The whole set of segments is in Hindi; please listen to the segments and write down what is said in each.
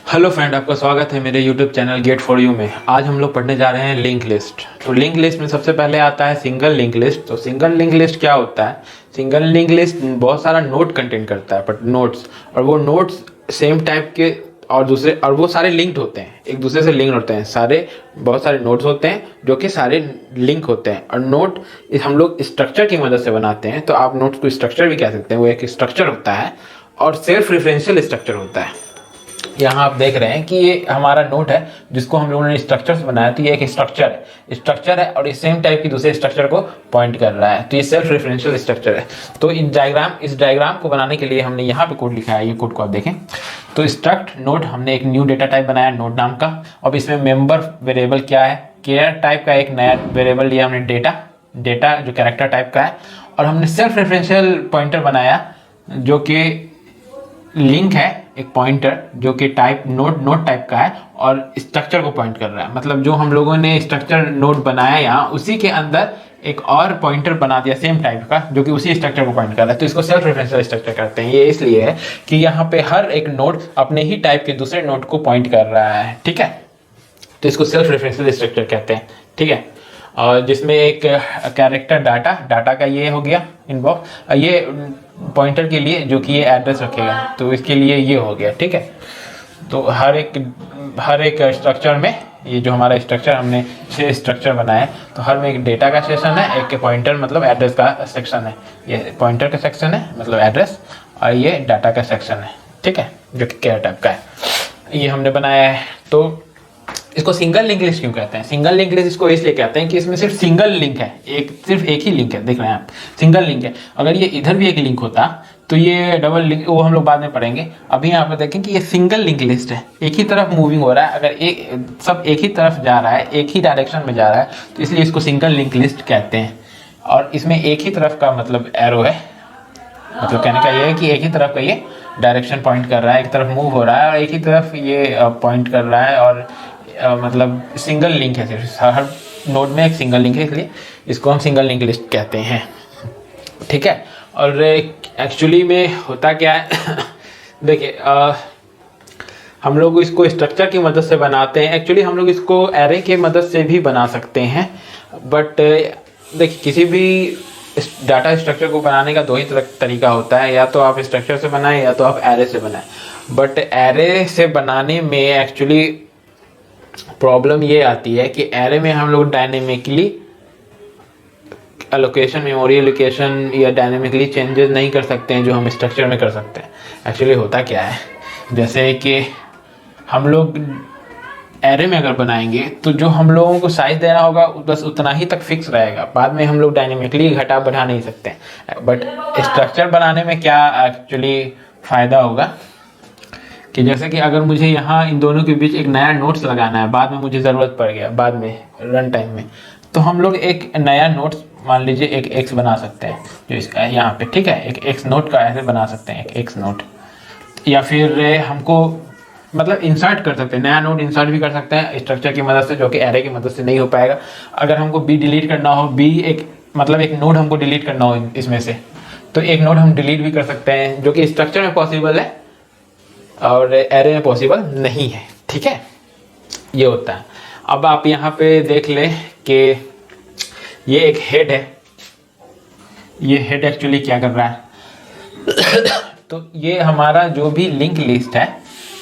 हेलो फ्रेंड, आपका स्वागत है मेरे YouTube channel get for you में। आज हम लोग पढ़ने जा रहे हैं लिंक लिस्ट। तो लिंक लिस्ट में सबसे पहले आता है सिंगल लिंक लिस्ट। तो सिंगल लिंक लिस्ट क्या होता है? सिंगल लिंक लिस्ट बहुत सारा नोट कंटेंट करता है, बट नोट्स, और वो नोट्स सेम टाइप के और दूसरे, और वो सारे लिंक्ड होते हैं, एक दूसरे से लिंक्ड होते हैं। बहुत सारे नोट्स होते हैं जो कि सारे लिंक होते हैं। और नोट हम लोग स्ट्रक्चर की मदद से बनाते हैं। तो आप नोट्स को स्ट्रक्चर भी कह सकते हैं। वो एक स्ट्रक्चर होता है और सेल्फ रेफरेंशियल स्ट्रक्चर होता है। यहाँ आप देख रहे हैं कि ये हमारा नोट है जिसको हम लोगों ने स्ट्रक्चर से बनाया। तो ये एक स्ट्रक्चर है और इस सेम टाइप की दूसरे स्ट्रक्चर को पॉइंट कर रहा है। तो ये सेल्फ रेफरेंशियल स्ट्रक्चर है। तो इस डायग्राम को बनाने के लिए हमने यहाँ पे कोड लिखा है। ये कोड को आप देखें तो स्ट्रक्ट नोट, हमने एक न्यू डेटा टाइप बनाया नोट नाम का। अब इसमें मेंबर वेरिएबल क्या है, केयर टाइप का एक नया वेरिएबल लिया हमने, डेटा जो कैरेक्टर टाइप का है। और हमने सेल्फ रेफरेंशियल पॉइंटर बनाया जो कि लिंक है, एक पॉइंटर जो कि टाइप नोट टाइप का है और स्ट्रक्चर को पॉइंट कर रहा है। मतलब जो हम लोगों ने स्ट्रक्चर नोट बनाया यहाँ, उसी के अंदर एक और पॉइंटर बना दिया सेम टाइप का जो कि उसी स्ट्रक्चर को पॉइंट कर रहा है। तो इसको सेल्फ रेफरेंशियल स्ट्रक्चर कहते हैं। ये इसलिए है कि यहाँ पे हर एक नोट अपने ही टाइप के दूसरे नोट को पॉइंट कर रहा है। ठीक है, तो इसको सेल्फ रेफरेंशियल स्ट्रक्चर कहते हैं। ठीक है, और जिसमें एक कैरेक्टर डाटा का ये हो गया इनबॉक्स, ये पॉइंटर के लिए जो कि ये एड्रेस रखेगा, तो इसके लिए ये हो गया। ठीक है, तो हर एक स्ट्रक्चर में, ये जो हमारा स्ट्रक्चर, हमने 6 स्ट्रक्चर बनाए, तो हर में एक डेटा का सेक्शन है, एक पॉइंटर मतलब एड्रेस का सेक्शन है। ये पॉइंटर का सेक्शन है मतलब एड्रेस, और ये डाटा का सेक्शन है। ठीक है, जो कि कैर टाइप का है, ये हमने बनाया है। तो इसको सिंगल लिंक लिस्ट क्यों कहते हैं? सिंगल लिंक लिस्ट इसको इसलिए कहते हैं कि इसमें सिर्फ सिंगल लिंक है, सिर्फ एक ही लिंक है। देख रहे हैं आप, सिंगल लिंक है। अगर ये इधर भी एक लिंक होता तो ये डबल लिंक, वो हम लोग बाद में पढ़ेंगे। अभी यहाँ पर देखें कि ये सिंगल लिंक लिस्ट है, एक ही तरफ मूविंग हो रहा है। अगर सब एक ही तरफ जा रहा है, एक ही डायरेक्शन में जा रहा है, तो इसलिए इसको सिंगल लिंक लिस्ट कहते हैं। और इसमें एक ही तरफ का मतलब एरो है, मतलब कहने का ये है कि एक ही तरफ का ये डायरेक्शन पॉइंट कर रहा है, एक तरफ मूव हो रहा है और एक ही तरफ ये पॉइंट कर रहा है। और मतलब सिंगल लिंक है, सिर्फ हर नोड में एक सिंगल लिंक है, इसलिए इसको हम सिंगल लिंक लिस्ट कहते हैं। ठीक है, और एक्चुअली में होता क्या है देखिए, हम लोग इसको स्ट्रक्चर की मदद से बनाते हैं। एक्चुअली हम लोग इसको एरे की मदद से भी बना सकते हैं, बट देखिए किसी भी डाटा स्ट्रक्चर को बनाने का 2 ही तरीका होता है, या तो आप स्ट्रक्चर से बनाएं या तो आप एरे से बनाएं। बट एरे से बनाने में एक्चुअली प्रॉब्लम ये आती है कि एरे में हम लोग डायनेमिकली एलोकेशन, मेमोरी एलोकेशन या डायनेमिकली चेंजेस नहीं कर सकते हैं जो हम स्ट्रक्चर में कर सकते हैं। एक्चुअली होता क्या है, जैसे कि हम लोग एरे में अगर बनाएंगे तो जो हम लोगों को साइज देना होगा बस उतना ही तक फिक्स रहेगा, बाद में हम लोग डायनेमिकली घटा बढ़ा नहीं सकते हैं। बट स्ट्रक्चर बनाने में क्या एक्चुअली फ़ायदा होगा कि जैसे कि अगर मुझे यहाँ इन दोनों के बीच एक नया नोट्स लगाना है, बाद में मुझे ज़रूरत पड़ गया, बाद में रन टाइम में, तो हम लोग एक नया नोट्स, मान लीजिए एक एक्स बना सकते हैं जो इसका यहाँ पे। ठीक है, एक एक्स नोट का ऐसे बना सकते हैं, एक एक्स नोट। या फिर हमको मतलब इंसर्ट कर सकते हैं, नया नोट इंसर्ट भी कर सकते हैं स्ट्रक्चर की मदद से, जो कि एरे की मदद से नहीं हो पाएगा। अगर हमको बी डिलीट करना हो, एक नोड हमको डिलीट करना हो इसमें से, तो एक नोड हम डिलीट भी कर सकते हैं, जो कि स्ट्रक्चर में पॉसिबल है और एरे में पॉसिबल नहीं है। ठीक है, ये होता है। अब आप यहाँ पे देख ले कि ये एक हेड है, ये हेड एक्चुअली क्या कर रहा है तो ये हमारा जो भी लिंक लिस्ट है,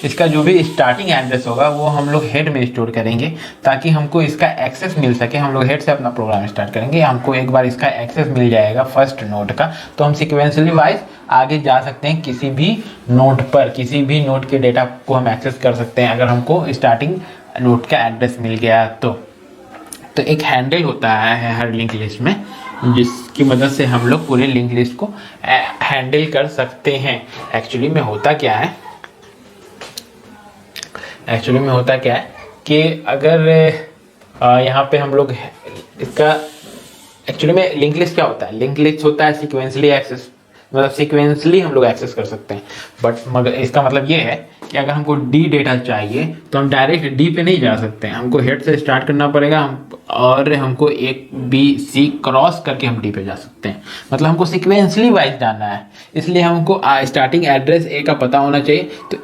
इसका जो भी स्टार्टिंग एड्रेस होगा वो हम लोग हेड में स्टोर करेंगे, ताकि हमको इसका एक्सेस मिल सके। हम लोग हेड से अपना प्रोग्राम स्टार्ट करेंगे, हमको एक बार इसका एक्सेस मिल जाएगा फर्स्ट नोड का, तो हम सिक्वेंसली वाइज आगे जा सकते हैं। किसी भी नोड पर, किसी भी नोड के डेटा को हम एक्सेस कर सकते हैं अगर हमको स्टार्टिंग नोड का एड्रेस मिल गया तो एक हैंडल होता है हर लिंक लिस्ट में, जिसकी मदद से हम लोग पूरे लिंक लिस्ट को हैंडल कर सकते हैं। एक्चुअली में होता क्या है कि अगर यहाँ पे हम लोग इसका, एक्चुअली में लिंक लिस्ट क्या होता है? लिंक लिस्ट होता है सीक्वेंसली एक्सेस, मतलब सीक्वेंसली हम लोग एक्सेस कर सकते हैं। बट मगर इसका मतलब ये है कि अगर हमको डी डेटा चाहिए तो हम डायरेक्ट डी पे नहीं जा सकते हैं, हमको हेड से स्टार्ट करना पड़ेगा और हमको एक बी सी क्रॉस करके हम डी पे जा सकते हैं। मतलब हमको सिक्वेंसली वाइज जाना है, इसलिए हमको स्टार्टिंग एड्रेस ए का पता होना चाहिए। तो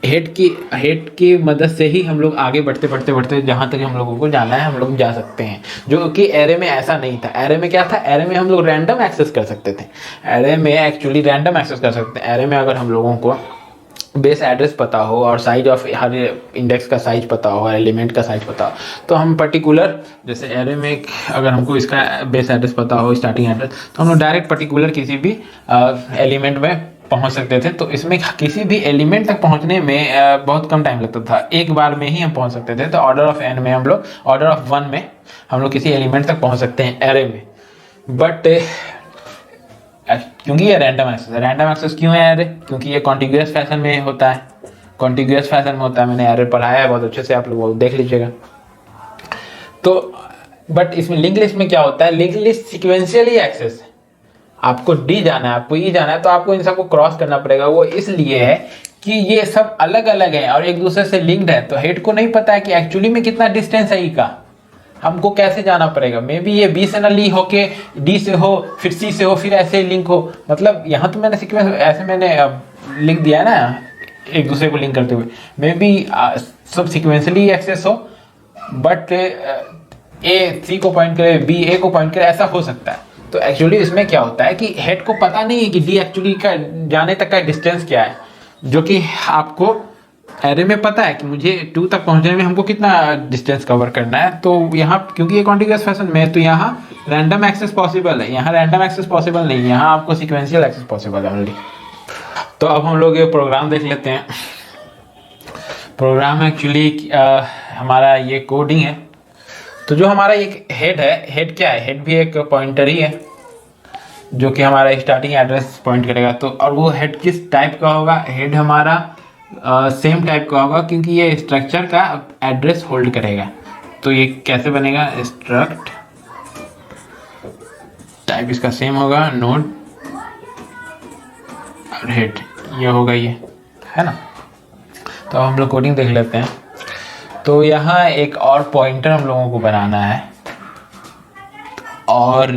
हेड की मदद से ही हम लोग आगे बढ़ते बढ़ते बढ़ते जहाँ तक हम लोगों को जाना है हम लोग जा सकते हैं, जो कि एरे में ऐसा नहीं था। एरे में क्या था, एरे में हम लोग रैंडम एक्सेस कर सकते थे, एरे में एक्चुअली रैंडम एक्सेस कर सकते हैं। एरे में अगर हम लोगों को बेस एड्रेस पता हो और साइज ऑफ हर इंडेक्स का साइज पता हो, एलिमेंट का साइज पता हो, तो हम पर्टिकुलर जैसे एरे में अगर हमको इसका बेस एड्रेस पता हो, स्टार्टिंग एड्रेस, तो हम लोग डायरेक्ट पर्टिकुलर किसी भी एलिमेंट में पहुंच सकते थे। तो इसमें किसी भी एलिमेंट तक पहुंचने में बहुत कम टाइम लगता था, एक बार में ही हम पहुंच सकते थे। तो ऑर्डर ऑफ एन में हम लोग, ऑर्डर ऑफ 1 में हम लोग किसी एलिमेंट तक पहुंच सकते हैं एरे में। बट क्योंकि ये रैंडम एक्सेस है, रैंडम एक्सेस क्यों है एरे, क्योंकि ये कॉन्टिग्यूअस फैशन में होता है, कॉन्टिग्यूअस फैशन में होता है। मैंने एरे पढ़ाया है बहुत अच्छे से, आप लोग देख लीजिएगा। तो बट इसमें लिंक लिस्ट में क्या होता है, लिंक लिस्ट सिक्वेंशियली एक्सेस है। आपको डी जाना है, आपको ई जाना है, तो आपको इन सबको क्रॉस करना पड़ेगा। वो इसलिए है कि ये सब अलग अलग है और एक दूसरे से लिंक्ड है। तो हेड को नहीं पता है कि एक्चुअली में कितना डिस्टेंस है ई का, हमको कैसे जाना पड़ेगा। मे बी ये बी से ना ली हो के डी से हो, फिर सी से हो, फिर ऐसे लिंक हो। मतलब यहाँ तो मैंने सीक्वेंस ऐसे मैंने लिख दिया है ना, एक दूसरे को लिंक करते हुए। मे बी सब सिक्वेंसली एक्सेस हो, बट ए सी को पॉइंट करे, बी ए को पॉइंट करे, ऐसा हो सकता है। तो एक्चुअली इसमें क्या होता है कि हेड को पता नहीं है कि डी एक्चुअली का जाने तक का डिस्टेंस क्या है, जो कि आपको एरे में पता है कि मुझे 2 तक पहुंचने में हमको कितना डिस्टेंस कवर करना है। तो यहाँ क्योंकि ये कॉन्टिग्यूअस फैशन में है, तो यहाँ रैंडम एक्सेस पॉसिबल है, यहाँ रैंडम एक्सेस पॉसिबल नहीं है, यहाँ आपको सीक्वेंशियल एक्सेस पॉसिबल है ओनली। तो अब हम लोग ये प्रोग्राम देख लेते हैं। प्रोग्राम एक्चुअली हमारा ये कोडिंग है। तो जो हमारा एक हेड है, हेड क्या है, हेड भी एक पॉइंटर ही है जो कि हमारा स्टार्टिंग एड्रेस पॉइंट करेगा। तो और वो हेड किस टाइप का होगा, हेड हमारा सेम टाइप का होगा, क्योंकि ये स्ट्रक्चर का एड्रेस होल्ड करेगा। तो ये कैसे बनेगा, स्ट्रक्ट टाइप इसका सेम होगा, नोड और हेड ये होगा, ये है ना। तो हम लोग कोडिंग देख लेते हैं। तो यहाँ एक और पॉइंटर हम लोगों को बनाना है, और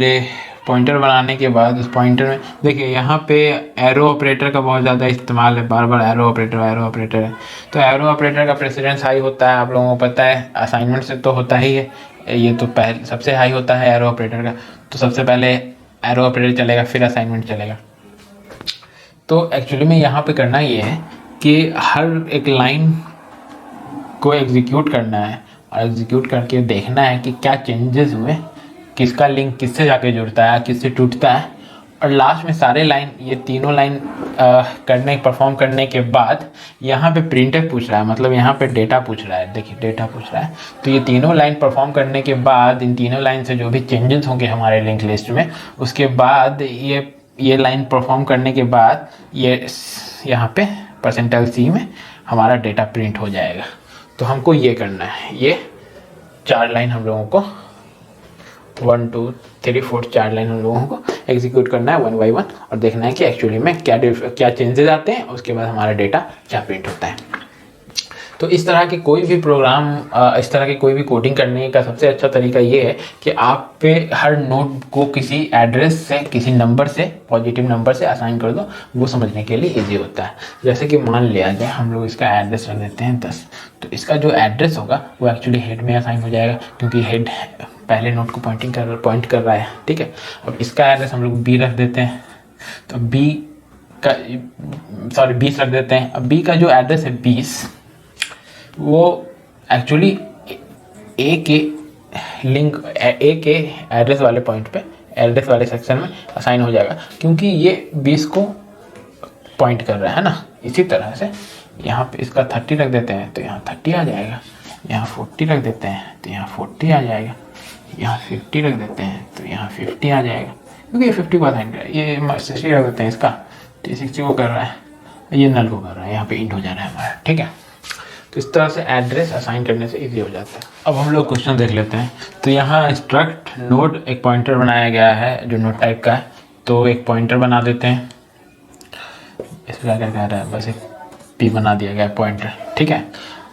पॉइंटर बनाने के बाद उस पॉइंटर में देखिए यहाँ पे एरो ऑपरेटर का बहुत ज़्यादा इस्तेमाल है, बार बार एरो ऑपरेटर है। तो एरो ऑपरेटर का प्रेसिडेंस हाई होता है, आप लोगों को पता है, असाइनमेंट से तो होता ही है। ये तो पहले सबसे हाई होता है एरो ऑपरेटर का। तो सबसे पहले एरो ऑपरेटर चलेगा, फिर असाइनमेंट चलेगा। तो एक्चुअली में यहाँ पे करना ये है कि हर एक लाइन को एग्जीक्यूट करना है, और एग्जीक्यूट करके देखना है कि क्या चेंजेस हुए, किसका लिंक किससे जाके जुड़ता है, किससे टूटता है। और लास्ट में सारे लाइन, ये तीनों लाइन परफॉर्म करने के बाद यहाँ पे प्रिंटफ पूछ रहा है, मतलब यहाँ पे डेटा पूछ रहा है। देखिए डेटा पूछ रहा है। तो ये तीनों लाइन परफॉर्म करने के बाद, इन तीनों लाइन से जो भी चेंजेस होंगे हमारे लिंक लिस्ट में, उसके बाद ये लाइन परफॉर्म करने के बाद ये यहाँ पे %c में हमारा डेटा प्रिंट हो जाएगा। तो हमको ये करना है, ये 4 लाइन हम लोगों को 1 2 3 4 4 लाइन हम लोगों को एग्जीक्यूट करना है 1 बाई 1, और देखना है कि एक्चुअली में क्या चेंजेस आते हैं, उसके बाद हमारा डेटा क्या प्रिंट होता है। तो इस तरह के कोई भी प्रोग्राम, इस तरह की कोई भी कोडिंग करने का सबसे अच्छा तरीका ये है कि आप पे हर नोड को किसी एड्रेस से, किसी नंबर से, पॉजिटिव नंबर से असाइन कर दो। वो समझने के लिए ईजी होता है। जैसे कि मान लिया जाए हम लोग इसका एड्रेस रख देते हैं 10, तो इसका जो एड्रेस होगा वो एक्चुअली हेड में असाइन हो जाएगा, क्योंकि हेड पहले नोड को पॉइंट कर रहा है। ठीक है, अब इसका एड्रेस हम लोग B रख देते हैं, तो B का 20 रख देते हैं। अब B का जो एड्रेस है 20, वो एक्चुअली ए के एड्रेस वाले पॉइंट पे, एड्रेस वाले सेक्शन में असाइन हो जाएगा, क्योंकि ये 20 को पॉइंट कर रहा है ना। इसी तरह से यहाँ पे इसका 30 रख देते हैं, तो यहाँ 30 आ जाएगा। यहाँ 40 रख देते हैं, तो यहाँ 40 आ जाएगा। यहाँ 50 रख देते हैं, तो यहाँ 50 आ जाएगा, क्योंकि ये 50 को असाइन कर रहा है। ये 60 रख देते हैं इसका, तो 60 को कर रहा है, ये नल को कर रहा है, यहाँ पे इंट हो जा रहा है हमारा। ठीक है, तो इस तरह से एड्रेस असाइन करने से इजी हो जाता है। अब हम लोग क्वेश्चन देख लेते हैं। तो यहाँ स्ट्रक्ट नोड एक पॉइंटर बनाया गया है जो नोड टाइप का है, तो एक पॉइंटर बना देते हैं। इसमें क्या कह रहा है, बस एक P बना दिया गया पॉइंटर, ठीक है।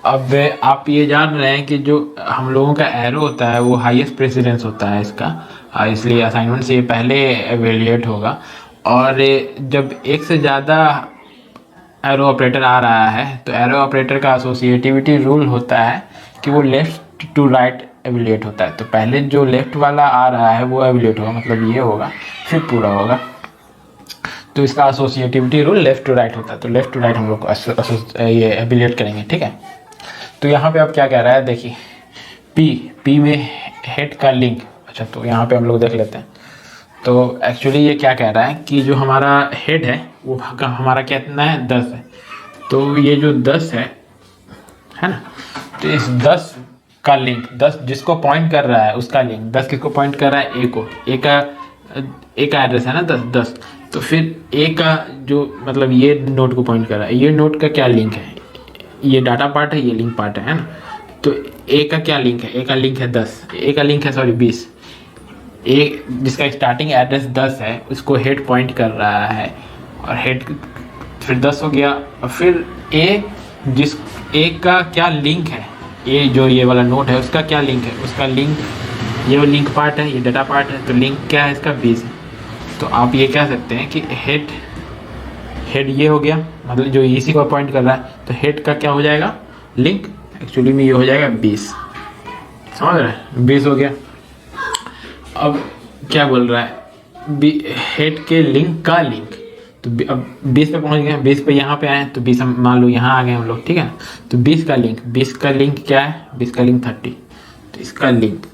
अब आप ये जान रहे हैं कि जो हम लोगों का एरो होता है वो हाईएस्ट प्रेसिडेंस होता है इसका, इसलिए असाइनमेंट से ये पहले एवेल्यूएट होगा। और जब एक से ज़्यादा एरो ऑपरेटर आ रहा है तो एरो ऑपरेटर का एसोसिएटिविटी रूल होता है कि वो लेफ्ट टू राइट एवेल्यूएट होता है। तो पहले जो लेफ्ट वाला आ रहा है वो एवेल्यूएट होगा, मतलब ये होगा, फिर पूरा होगा। तो इसका associativity rule left to right होता है, तो लेफ्ट टू राइट हम लोग को ये एवेल्यूएट करेंगे, ठीक है। तो यहाँ पे अब क्या कह रहा है, देखिए पी में हेड का लिंक, अच्छा तो यहाँ पे हम लोग देख लेते हैं। तो एक्चुअली ये क्या कह रहा है कि जो हमारा हेड है वो हमारा कितना है, 10 है। तो ये जो 10 है ना, तो इस 10 का लिंक, 10 जिसको पॉइंट कर रहा है उसका लिंक, 10 किसको पॉइंट कर रहा है, ए को, ए का एड्रेस है ना 10, तो फिर ए का जो मतलब ये नोड को पॉइंट कर रहा है, ये नोड का क्या लिंक है, ये डाटा पार्ट है, ये लिंक पार्ट है ना। तो ए का क्या लिंक है, ए का लिंक है 10, ए का लिंक है सॉरी 20। ए जिसका स्टार्टिंग एड्रेस 10 है उसको हेड पॉइंट कर रहा है, और हेड फिर 10 हो गया। और फिर ए का क्या लिंक है, ये जो ये वाला नोड है उसका क्या लिंक है, उसका लिंक ये लिंक पार्ट है, ये डाटा पार्ट है, तो लिंक क्या है इसका 20 है। तो आप ये कह सकते हैं कि हेड ये हो गया, मतलब जो इसी को पॉइंट कर रहा है, तो हेड का क्या हो जाएगा लिंक, एक्चुअली में ये हो जाएगा 20, समझ रहे हैं, 20 हो गया। अब क्या बोल रहा है, हेड के लिंक का लिंक, तो अब 20 पे पहुंच गए, 20 पे यहाँ पे आए, तो 20 हम मान लो यहाँ आ गए हम लोग, ठीक है। तो 20 का लिंक क्या है, 20 का लिंक 30, तो इसका लिंक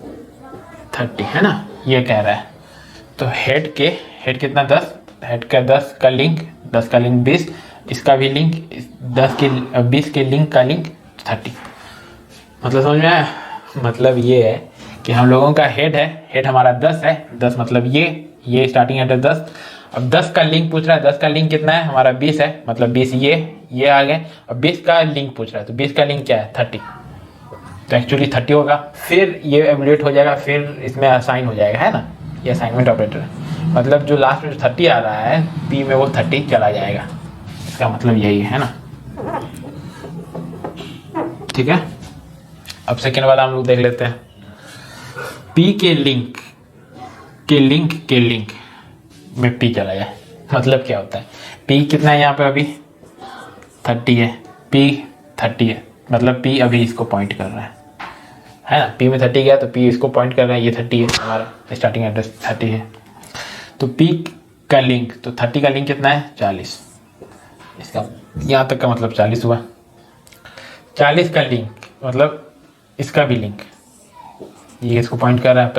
30 है ना, ये कह रहा है। तो हेड कितना 10, हेड का 10 का लिंक 20, इसका भी लिंक 20 के लिंक का लिंक 30। मतलब समझ में आया, मतलब ये है कि हम लोगों का हेड हमारा 10 है, 10 मतलब ये स्टार्टिंग एड्रेस 10। अब 10 का लिंक पूछ रहा है, 10 का लिंक कितना है हमारा 20 है, मतलब 20 ये आ गए। अब 20 का लिंक पूछ रहा है, तो 20 का लिंक क्या है 30, तो एक्चुअली 30 होगा। फिर ये एवेल्यूएट हो जाएगा, फिर इसमें असाइन हो जाएगा, है ना, ये असाइनमेंट ऑपरेटर है। मतलब जो लास्ट में जो 30 आ रहा है पी में वो 30 चला जाएगा, इसका मतलब यही है ना, ठीक है। अब सेकेंड वाला हम लोग देख लेते हैं, पी के लिंक में पी चला जाए, मतलब क्या होता है, पी कितना है यहाँ पे अभी 30 है, पी 30 है, मतलब पी अभी इसको पॉइंट कर रहा है ना, पी में 30 गया तो पी इसको पॉइंट कर रहा है, ये 30 है, हमारा स्टार्टिंग एड्रेस 30 है। तो पी का लिंक, तो 30 का लिंक कितना है 40, इसका यहाँ तक का मतलब 40 हुआ। 40 का लिंक मतलब इसका भी लिंक, ये इसको पॉइंट कर रहा है,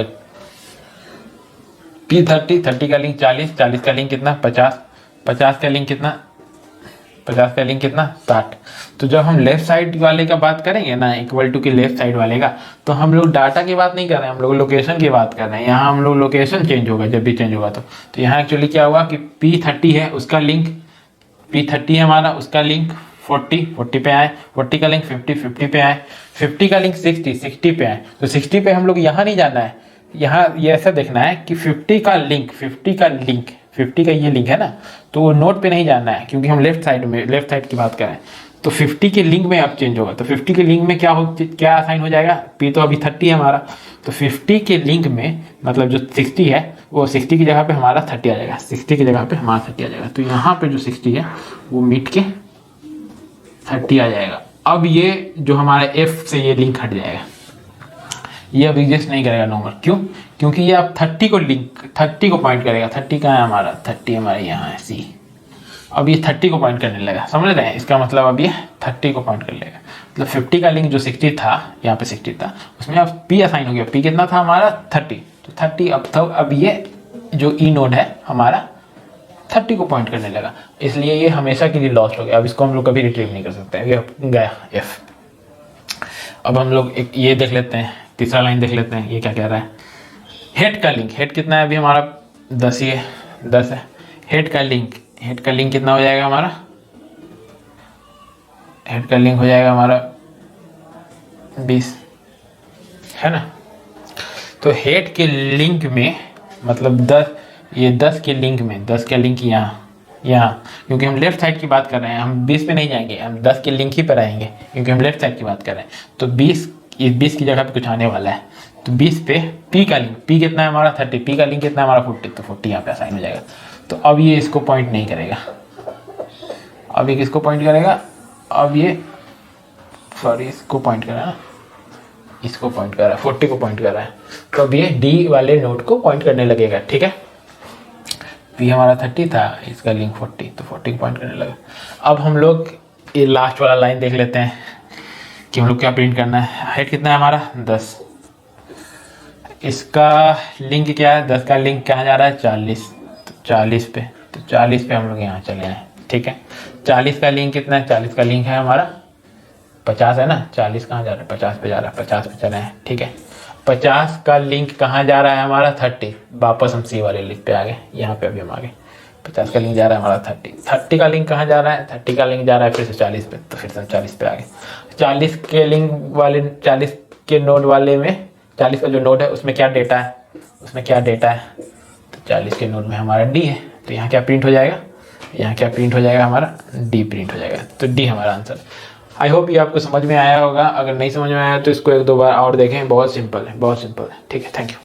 पी 30 का लिंक 40 का लिंक कितना 50 का लिंक कितना 60। तो जब हम लेफ्ट साइड वाले का बात करेंगे ना, इक्वल टू के लेफ्ट साइड वाले का, तो हम लोग डाटा की बात नहीं कर रहे हैं, हम लोग लोकेशन की बात कर रहे हैं। यहाँ हम लोग लोकेशन चेंज होगा, जब भी चेंज होगा तो यहाँ एक्चुअली क्या हुआ कि P30 है, उसका लिंक P30 है हमारा, उसका लिंक 40 पे आए, 40 का लिंक 50 पे आए, 50 का लिंक 60 पे आए। तो 60 पे हम लोग यहाँ नहीं जाना है, यहाँ ये ऐसा देखना है कि 50 का ये लिंक है ना, तो वो नोट पे नहीं जाना है, क्योंकि हम लेफ्ट साइड की बात करें। तो 50 के लिंक में अब चेंज होगा, तो 50 के लिंक में क्या असाइन हो जाएगा, पी तो अभी 30 है हमारा, तो 50 के लिंक में मतलब जो 60 है वो 60 की जगह पे हमारा 30 आ जाएगा, 60 की जगह पे हमारा 30 आ जाएगा। तो यहाँ पे जो 60 है वो मिट के 30 आ जाएगा। अब ये जो हमारा एफ से ये लिंक हट जाएगा, ये अब एग्जिस्ट नहीं करेगा नॉर्मल, क्यों, क्योंकि ये अब 30 को पॉइंट करेगा। 30 कहाँ है हमारा, 30 हमारे यहाँ है सी, अब ये 30 को पॉइंट करने लगा, समझ रहे हैं, इसका मतलब अब ये 30 को पॉइंट कर लेगा। मतलब 50 का लिंक जो 60 था, यहाँ पे 60 था, उसमें अब पी असाइन हो गया, पी कितना था हमारा 30, तो 30 अब ये जो ई नोड है हमारा 30 को पॉइंट करने लगा, इसलिए ये हमेशा के लिए लॉस्ट हो गया। अब इसको हम लोग कभी रिट्रीव नहीं कर सकते, ये गया एफ। अब हम लोग एक ये देख लेते हैं, तीसरा लाइन देख लेते हैं, ये क्या कह रहा है, हेड का लिंक, हेड कितना है अभी हमारा 10 ही है, 10 है। हेड का लिंक कितना हो जाएगा हमारा, हेड का लिंक हो जाएगा हमारा 20, है ना। तो हेड के लिंक में मतलब 10, ये 10 के लिंक में, 10 का लिंक यहाँ, यहाँ, क्योंकि हम लेफ्ट साइड की बात कर रहे हैं, हम 20 पे नहीं जाएंगे, हम 10 के लिंक ही पर आएंगे, क्योंकि हम लेफ्ट साइड की बात कर रहे हैं। तो 20 की जगह पे कुछ आने वाला है, तो 20 पे पी का लिंक, पी कितना है हमारा 30, पी का लिंक कितना है हमारा 40, तो 40 यहाँ पे असाइन हो जाएगा। तो अब ये इसको पॉइंट नहीं करेगा, अब ये किसको पॉइंट करेगा, अब ये सॉरी इसको पॉइंट कर रहा है, इसको पॉइंट कर रहा है, 40 को पॉइंट कर रहा है। तो अब ये डी वाले नोड को पॉइंट करने लगेगा, ठीक है। पी हमारा 30 था, इसका लिंक 40, तो 40 को पॉइंट करने लगा। अब हम लोग ये लास्ट वाला लाइन देख लेते हैं कि हम लोग क्या प्रिंट करना है। हाइट कितना है हमारा 10, इसका लिंक क्या है, 10 का लिंक कहाँ जा रहा है 40, तो 40 पे, तो 40 पे हम लोग यहाँ चले हैं, ठीक है। 40 का लिंक कितना है, 40 का लिंक है हमारा 50 है ना, 40 कहाँ जा रहा है 50 पे जा रहा है, 50 पे चले हैं, ठीक है। 50 का लिंक कहाँ जा रहा है हमारा 30, वापस हम सी वाले लिंक पे आ गए, यहाँ पे अभी हम आ गए। 50 का लिंक जा रहा है हमारा 30 का लिंक कहाँ जा रहा है, 30 का लिंक जा रहा है फिर से 40 पे, तो फिर से हम 40 पे आ गए। 40 के लिंक वाले, 40 के नोड वाले में, 40 का जो नोड है उसमें क्या डेटा है, उसमें क्या डेटा है, तो 40 के नोड में हमारा डी है, तो यहाँ क्या प्रिंट हो जाएगा, यहाँ क्या प्रिंट हो जाएगा हमारा डी प्रिंट हो जाएगा। तो डी हमारा आंसर। आई होप ये आपको समझ में आया होगा, अगर नहीं समझ में आया तो इसको 1-2 बार और देखें, बहुत सिंपल है, बहुत सिंपल है, ठीक है। Thank you.